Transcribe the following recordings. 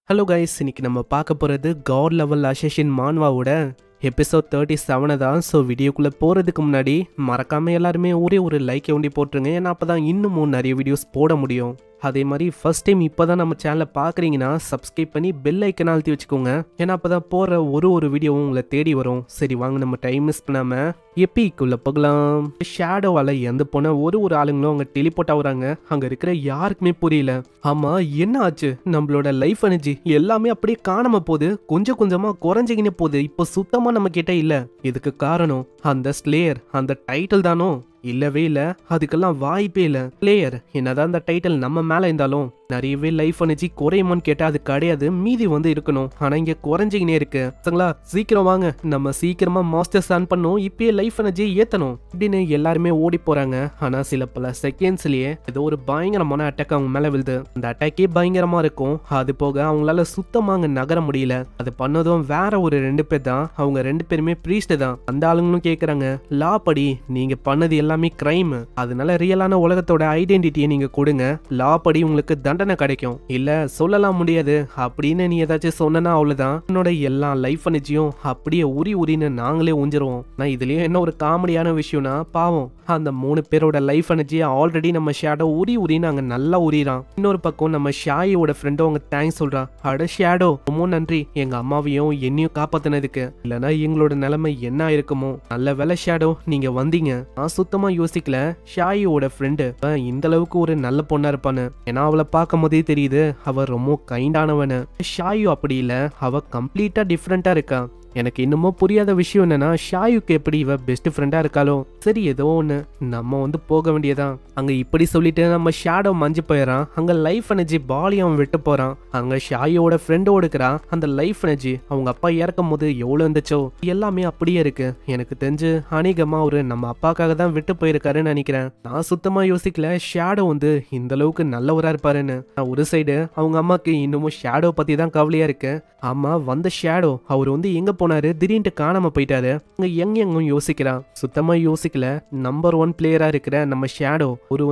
Hello guys, இன்னைக்கு நம்ம பார்க்க போகிறது காட் லெவல் அசேஷன் மான்வாவோட எபிசோட் 37 தான். ஸோ வீடியோக்குள்ளே போகிறதுக்கு முன்னாடி மறக்காமல் எல்லாருமே ஒரே ஒரு லைக்கை ஒண்டி போட்டுருங்க. ஏன்னா அப்போ தான் இன்னமும் நிறைய வீடியோஸ் போட முடியும். அதே மாதிரி ஃபர்ஸ்ட் டைம் இப்போ தான் நம்ம சேனலை பார்க்குறீங்கன்னா சப்ஸ்கிரைப் பண்ணி பெல் ஐக்கனை அழுத்தி வச்சுக்கோங்க. ஏன்னா அப்போ தான் போகிற ஒரு வீடியோவும் உங்களை தேடி வரும். சரி வாங்க, நம்ம டைம் மிஸ் பண்ணாமல் எப்பிக்குள்ளே போகலாம். ஷேடோவால் எந்த போன ஒரு ஆளுங்களும் அங்கே டெலிபோர்ட் ஆகுறாங்க. அங்கே இருக்கிற யாருக்குமே புரியல. ஆமாம், என்ன ஆச்சு? நம்மளோட லைஃப் எனர்ஜி எல்லாமே அப்படியே காணாம போகுது, கொஞ்சம் கொஞ்சமாக குறைஞ்சிக்கினே போகுது. இப்போ சுத்தமாக நம்ம கிட்ட இல்லை. இதுக்கு காரணம் அந்த ஸ்லேயர், அந்த டைட்டில் தானோ? இல்லவே இல்லை, அதுக்கெல்லாம் வாய்ப்பே இல்லை. பிளேயர் என்னதான் அந்த டைட்டில் நம்ம மேலே இருந்தாலும் நிறையவே லைஃப் எனர்ஜி குறையுமான்னு கேட்டால் அது கிடையாது, மீதி இருக்கணும். ஆனால் இங்கே குறைஞ்சிக்கினே இருக்கு. சரிங்களா, சீக்கிரம் வாங்க, நம்ம சீக்கிரமா மாஸ்டர்ஸ் ஆன் பண்ணணும், இப்பயே லைஃப் எனர்ஜி ஏற்றணும் அப்படின்னு எல்லாருமே ஓடி போறாங்க. ஆனால் சில பல செகண்ட்ஸ்லயே ஏதோ ஒரு பயங்கரமான அட்டாக் அவங்க மேலே விழுது. அந்த அட்டாக்கே பயங்கரமா இருக்கும். அது போக அவங்களால சுத்தமாக அங்கே நகர முடியல. அது பண்ணதும் வேற ஒரு 2 பேர் தான். அவங்க 2 பேருமே பிரீஸ்ட் தான். அந்த ஆளுங்களும் கேட்குறாங்க, லா படி நீங்க பண்ணது எல்லாமே கிரைம், அதனால ரியலான உலகத்தோட ஐடென்டிட்டியை நீங்க கொடுங்க, லா படி உங்களுக்கு தண்டனை கிடைக்கும். இல்ல சொல்லலாம் முடியாது அப்படின்னு நீ ஏதாச்சும் சொன்னா அவ்வளவுதான், என்னோட எல்லா லைஃப் எனர்ஜியும் அப்படியே உரின்னு நாங்களே உஞ்சிருவோம். நான் இதுலயும் என்ன ஒரு காமெடியான விஷயம்னா, பாவம் அந்த 3 பேரோட லைஃப் எனர்ஜியை ஆல்ரெடி நம்ம ஷேடோ உரின்னு அங்க நல்லா உரிறான். இன்னொரு பக்கம் நம்ம ஷாயோட ஃப்ரெண்டும் அவங்க தேங்க்ஸ் சொல்றான். அட ஷேடோ, ரொம்ப நன்றி எங்க அம்மாவையும் என்னையும் காப்பாத்தினதுக்கு, இல்லைன்னா எங்களோட நிலைமை என்ன இருக்குமோ. நல்ல வேலை ஷேடோ நீங்க வந்தீங்க. நான் சுத்தமா யோசிக்கல ஷாயோட ஃப்ரெண்டு இந்த அளவுக்கு ஒரு நல்ல பொண்ணா இருப்பான்னு. ஏன்னா அவளை பார்க்கும் போதே தெரியுது அவ ரொம்ப கைண்டானவனு. ஷாயு அப்படி இல்ல, அவ கம்ப்ளீட்டா டிஃப்ரெண்டா இருக்கா. எனக்கு இன்னமும் புரியாத விஷயம் என்னன்னா, ஷாயுக்கு எப்படி இவ பெஸ்ட் ஃப்ரெண்டா இருக்காளோ. சரி ஏதோ ஒன்று, நம்ம போக வேண்டியதான். அங்க இப்படி சொல்லிட்டு நம்ம ஷேடோ மஞ்சு போயிடறான். அங்க லைஃப் எனர்ஜி பாலி அவன் விட்டு போறான். அங்க ஷாயோட ஃப்ரெண்டோட இருக்கிறான். அந்த லைஃப் எனர்ஜி அவங்க அப்பா இறக்கும் போது எவ்வளவு இருந்துச்சோ எல்லாமே அப்படியே இருக்கு. எனக்கு தெரிஞ்சு அநேகமா ஒரு நம்ம அப்பாக்காக தான் விட்டு போயிருக்காருன்னு நினைக்கிறேன். நான் சுத்தமா யோசிக்கல ஷேடோ இந்த அளவுக்கு நல்லவரா இருப்பாருன்னு. ஒரு சைடு அவங்க அம்மாக்கு இன்னமும் ஷேடோ பத்தி தான் கவலையா இருக்கு. ஆமா, வந்த ஷேடோ அவர் எங்க போனாரு, திடீர்னு காணாம போயிட்டாரு. எங்கும் யோசிக்கிறான். சுத்தமா யோசிக்கல நம்பர் 1 பிளேயரா இருக்கிற நம்ம ஷேடோ ஒரு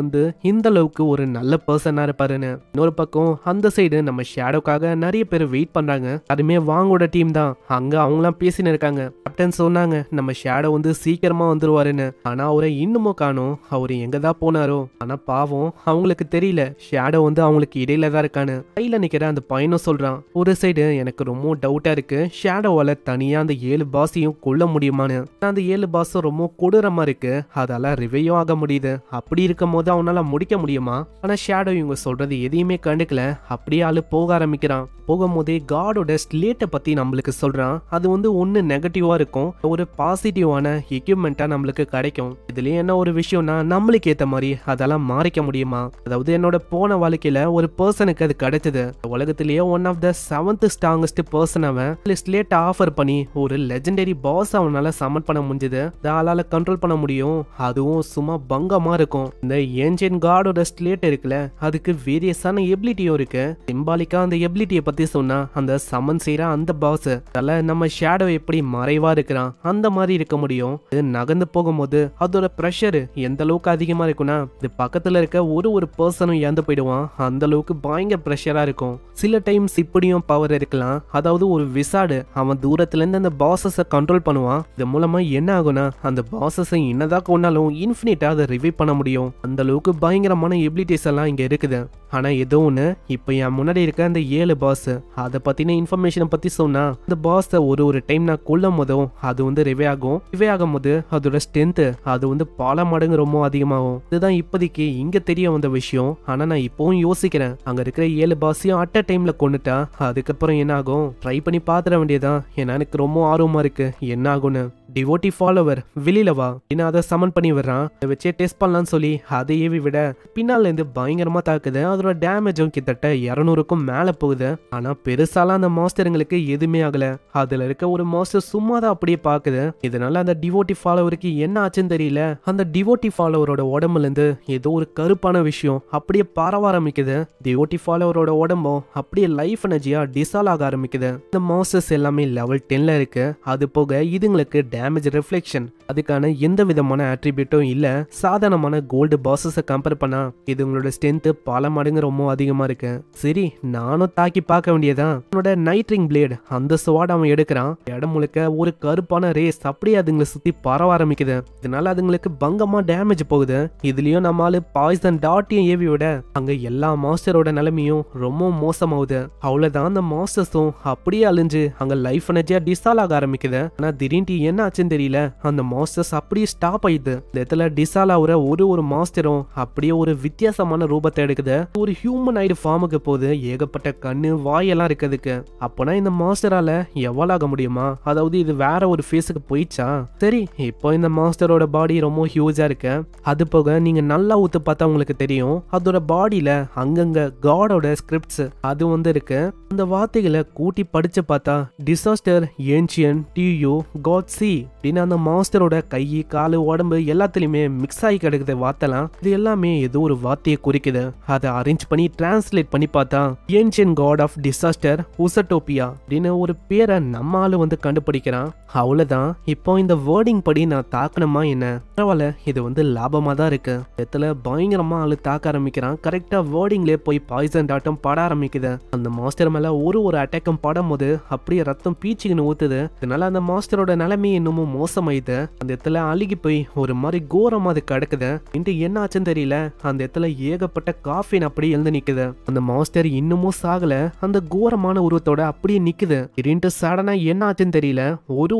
இந்த அளவுக்கு ஒரு நல்ல பர்சனா இருப்பாருன்னு. இன்னொரு பக்கம் அந்த சைடு நம்ம ஷேடோக்காக நிறைய பேர் வெயிட் பண்றாங்க. அதுமே வாங்கோட டீம் தான். அங்க அவங்களாம் பேசின்னு இருக்காங்க. கேப்டன் சொன்னாங்க நம்ம ஷேடோ சீக்கிரமா வந்துருவாருன்னு. ஆனா அவரை இன்னமும் காணோம். அவரு எங்கதான் போனாரோ. ஆனா பாவம் அவங்களுக்கு தெரியல ஷேடோ அவங்களுக்கு இடையில தான் இருக்கான்னு. கையில நிக்கிற அந்த பையனும் சொல்றான். ஒரு சைடு எனக்கு ரொம்ப டவுட்டா இருக்கு, ஷேடோவால தனியா அந்த 7 பாஸையும் கொல்ல முடியுமான்னு. அந்த 7 பாஸும் ரொம்ப கொடூரமா இருக்கு, அதால ரிவையும் ஆக முடியுது. அப்படி இருக்கும் போது அவனால முடிக்க முடியுமா? ஆனா ஷேடோ இவங்க சொல்றது எதையுமே கண்டுக்கல. அப்படியே ஆளு போக ஆரம்பிக்கிறான். போகும்போதே காடோட ஸ்லேட்டை பத்தி நம்மளுக்கு சொல்றான். அது ஒன்னு நெகட்டிவா இருக்கும், ஒரு பாசிட்டிவான எக்யூப்மெண்டா நம்மளுக்கு கிடைக்கும். இதுலயே என்ன ஒரு விஷயம்னா, நம்மளுக்கு ஏத்த மாதிரி அதெல்லாம் மாறிக்க முடியுமா? அதாவது என்னோட போன வாழ்க்கையில ஒரு பர்சனுக்கு அது கிடைச்சது. உலகத்திலேயே one of the 7th strongest person. அவன் ஸ்லேட்டை ஆஃபர் பண்ணி ஒரு லெஜெண்டரி பாஸ் அவனால சமன் பண்ண முடிஞ்சது. ஆளால கண்ட்ரோல் பண்ண முடியும். அதுவும் சும்மா பங்கமா இருக்கும். இந்த ஏன்ஷியன்ட் காடோட ஸ்லேட் இருக்குல்ல, அதுக்கு வேரியஸான எபிலிட்டியும் இருக்கு. சிம்பாலிக்கா அந்த எபிலிட்டியை பத்தி சொன்னா, அந்த சமன் செய்யற அந்த பாஸ் அதனால நம்ம ஷேடோ எப்படி மறைவா இருக்கிறான் அந்த மாதிரி இருக்க முடியும். இது நகர்ந்து போகும்போது அதோட பிரஷர் எந்த அளவுக்கு அதிகமா இருக்கும்னா, இது பக்கத்துல இருக்க ஒரு பர்சனும் இறந்து போயிடுவான். அந்த அளவுக்கு பயங்கர பிரஷரா இருக்கும். சில டைம்ஸ் இப்படியும் பவர் இருக்கலாம். அதாவது ஒரு விசாடு அவன் தூரத்துல இருந்து அந்த பாசஸை கண்ட்ரோல் பண்ணுவான். இது மூலமா என்ன ஆகும்னா, அந்த பாசஸை என்னதான் கொண்டாலும் இன்ஃபினிட்டா அதை ரிவைவ் பண்ண முடியும். அந்த அளவுக்கு பயங்கரமான எபிலிட்டிஸ் எல்லாம் இங்க இருக்குது. ஆனா ஏதோ ஒண்ணு, இப்ப என் முன்னாடி இருக்க அந்த 7 பாஸ் அதை பத்தின இன்ஃபர்மேஷனை பத்தி சொன்னா, அந்த பாஸ் ஒரு டைம் நான் கொல்லும் போதும் அது ரிவே ஆகும். ரிவே ஆகும் போது அதோட ஸ்ட்ரென்த் அது பல மடங்கு ரொம்ப அதிகமாகும். இதுதான் இப்போதைக்கு இங்க தெரிய வந்த விஷயம். ஆனா நான் இப்பவும் யோசிக்கிறேன், அங்க இருக்கிற 7 பாஸையும் அட் அ டைம்ல கொண்டுட்டா அதுக்கப்புறம் என்ன ஆகும்? ட்ரை பண்ணி பாத்துற வேண்டியதான். ஏன்னா எனக்கு ரொம்ப ஆர்வமா இருக்கு என்ன ஆகும்னு. டிவோட்டி ஃபாலோவர் வெளியில வா, இன்னும் அதை சமன் பண்ணி வர்றான். அதை வச்சே டெஸ்ட் பண்ணலாம்னு சொல்லி அதை ஏவி விட பின்னால இருந்து பயங்கரமா தாக்குது. அதோட டேமேஜும் கிட்டத்தட்ட 200க்கும் மேல போகுது. ஆனா பெருசாலாம் அந்த மாஸ்டருங்களுக்கு எதுவுமே ஆகல. அதுல இருக்க ஒரு மாஸ்டர் சும்மா தான் அப்படியே பாக்குது. இதனால அந்த டிவோட்டி ஃபாலோவருக்கு என்ன ஆச்சுன்னு தெரியல. அந்த டிவோட்டி ஃபாலோவரோட உடம்புல இருந்து ஏதோ ஒரு கருப்பான விஷயம் அப்படியே பரவ ஆரம்பிக்குது. டிவோட்டி ஃபாலோவரோட உடம்பும் அப்படியே லைஃப் எனர்ஜியா டிசால் ஆக ஆரம்பிக்குது. இந்த மாஸ்டர்ஸ் எல்லாமே லெவல் 10ல இருக்கு. அது போக இதுங்களுக்கு டேமேஜ் ரிஃப்ளெக்ஷன், அதுக்கான எந்த விதமான ஆட்ரிபியூட்டும் இல்ல. சாதாரணமான கோல்டு பாசஸை கம்பேர் பண்ணா இது உங்களோட ஸ்ட்ரென்த் பல மடங்கு ரொம்ப அதிகமா இருக்கு. சரி, நானும் தாக்கி பார்க்க வேண்டியதான். உன்னோட நைட்ரிங் பிளேட் அந்த ஸ்வாட் அவன் எடுக்கிறான். இடம் முழுக்க ஒரு கருப்பான ரேஸ் அப்படியே அதுங்களை சுத்தி பரவ ஆரம்பிக்குது. இதனால அதுங்களுக்கு பங்கமா டேமேஜ் போகுது. இதுலயும் நம்மால பாய்சன் டாட்டையும் ஏவி விட அங்க எல்லா மாஸ்டரோட நிலைமையும் ரொம்ப மோசமாகுது. அவ்வளவுதான், அந்த மாஸ்டர்ஸும் அப்படியே அழிஞ்சு அங்க லைஃப் எனர்ஜியா டிசால் ஆக ஆரம்பிக்குது. ஆனா திடீர்னு என்ன ஆச்சுன்னு தெரியல, அந்த மாஸ்டர்ஸ் அப்படியே ஸ்டாப் ஆயிடுது. இந்த இடத்துல டிசால் ஆகுற ஒரு மாஸ்டரும் அப்படியே ஒரு வித்தியாசமான ரூபத்தை எடுக்குது. ஒரு ஹியூமனாய்டு ஃபார்முக்கு போது ஏகப்பட்ட கண்ணு வாயெல்லாம் இருக்கிறதுக்கு. அப்பனா இந்த மாஸ்டரால எவ்வளவு முடியுமா? அதாவது இது வேற ஒரு ஃபேஸுக்கு போயிடுச்சா? சரி, இப்போ இந்த மாஸ்டரோட பாடி ரொம்ப ஹியூஜா இருக்கு. அது போக நீங்க நல்லா ஊத்து பார்த்தா உங்களுக்கு தெரியும், அதோட பாடியில அங்கங்க காடோட ஸ்கிரிப்ட்ஸ் அது இருக்கு. அந்த வார்த்தைகளை கூட்டி படிச்சு பார்த்தா disaster, ancient, dew, god C அப்படின்னு அந்த மாஸ்டரோட கை, காலு, உடம்பு எல்லாத்துலயுமே மிக்ஸ் ஆகி கிடக்குது வார்த்தைலாம். இது எல்லாமே ஏதோ ஒரு வார்த்தையை குறிக்குது. அதை அரேஞ்ச் பண்ணி டிரான்ஸ்லேட் பண்ணி பார்த்தா ஏன்ஷியன் காட் ஆஃப் டிசாஸ்டர் உசட்டோபியா அப்படின்னு ஒரு பேரை நம்ம ஆளு கண்டுபிடிக்கிறான். அவ்வளவுதான், இப்போ இந்த வேர்டிங் படி நான் தாக்கணுமா என்ன? பரவாயில்ல, இது லாபமா தான் இருக்கு. இடத்துல பயங்கரமா ஆளு தாக்க ஆரம்பிக்கிறான். கரெக்டா வேர்டிங்லேயே போய் பாய்சன் டாட்டம் பட ஆரம்பிக்குது. அந்த மாஸ்டர் மேல ஒரு அட்டாக்கம் படும் போது அப்படியே ரத்தம் பீச்சிக்கின்னு ஊத்துது. இதனால அந்த மாஸ்டரோட நிலைமை இன்னமும் மோசமாயிது. அந்த இடத்துல அழுகி போய் ஒரு மாதிரி கோரமா அது கிடக்குது. இந்த என்ன ஆச்சுன்னு தெரியல, அந்த இடத்துல ஏகப்பட்ட காஃபின் அப்படியே எழுந்து நிக்குது. அந்த மாஸ்டர் இன்னமும் சாகல, அந்த கோரமான உருவத்தோட அப்படியே நிக்குது. திடீர்னு சடனா என்ன ஆச்சுன்னு தெரியல,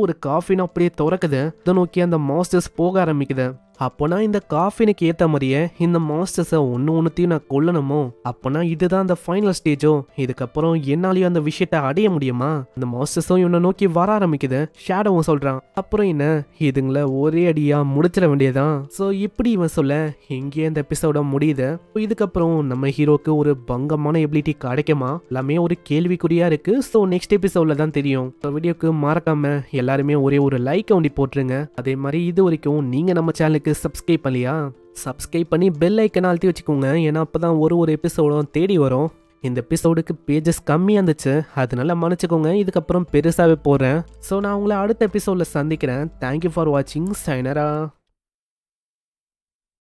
ஒரு காஃபின் அப்படியே திறக்குது. இதை நோக்கி அந்த மாஸ்டர்ஸ் போக ஆரம்பிக்குது. அப்போனா இந்த காஃபினுக்கு ஏத்த மாதிரியே இந்த மாஸ்டர்ஸை ஒன்னுத்தையும் நான் கொல்லணுமோ? அப்போனா இதுதான் அந்த ஃபைனல் ஸ்டேஜோ? இதுக்கப்புறம் என்னாலையும் அந்த விஷயத்தை அடைய முடியுமா? இந்த மாஸ்டர்ஸும் இவனை நோக்கி வர ஆரம்பிக்குது. ஷேடோவும் சொல்றான், அப்புறம் என்ன, இதுங்களை ஒரே அடியா முடிச்சிட வேண்டியதான். ஸோ இப்படி இவன் சொல்ல இங்கே இந்த எபிசோட முடியுது. இதுக்கப்புறம் நம்ம ஹீரோக்கு ஒரு பங்கமான எபிலிட்டி கிடைக்குமா? எல்லாமே ஒரு கேள்விக்குறியா இருக்கு. ஸோ நெக்ஸ்ட் எபிசோட்ல தான் தெரியும். வீடியோக்கு மறக்காம எல்லாருமே ஒரு லைக் ஒண்டி போட்டுருங்க. அதே மாதிரி இது வரைக்கும் நீங்க நம்ம சேனலுக்கு சப்ஸ்கிரைப் பண்ணலையா? சப்ஸ்கிரைப் பண்ணி பெல் ஐக்கனை அழுத்தி வச்சுக்கோங்க. ஏன்னா அப்பதான் ஒரு எபிசோடும் தேடி வரும். இந்த எபிசோடுக்கு பேஜஸ் கம்மியாக இருந்துச்சு, அதனால மன்னிச்சுக்கோங்க. இதுக்கப்புறம் பெருசாகவே போடுறேன். ஸோ நான் உங்களை அடுத்த எபிசோடில் சந்திக்கிறேன். தேங்க்யூ ஃபார் வாட்சிங். சைனரா.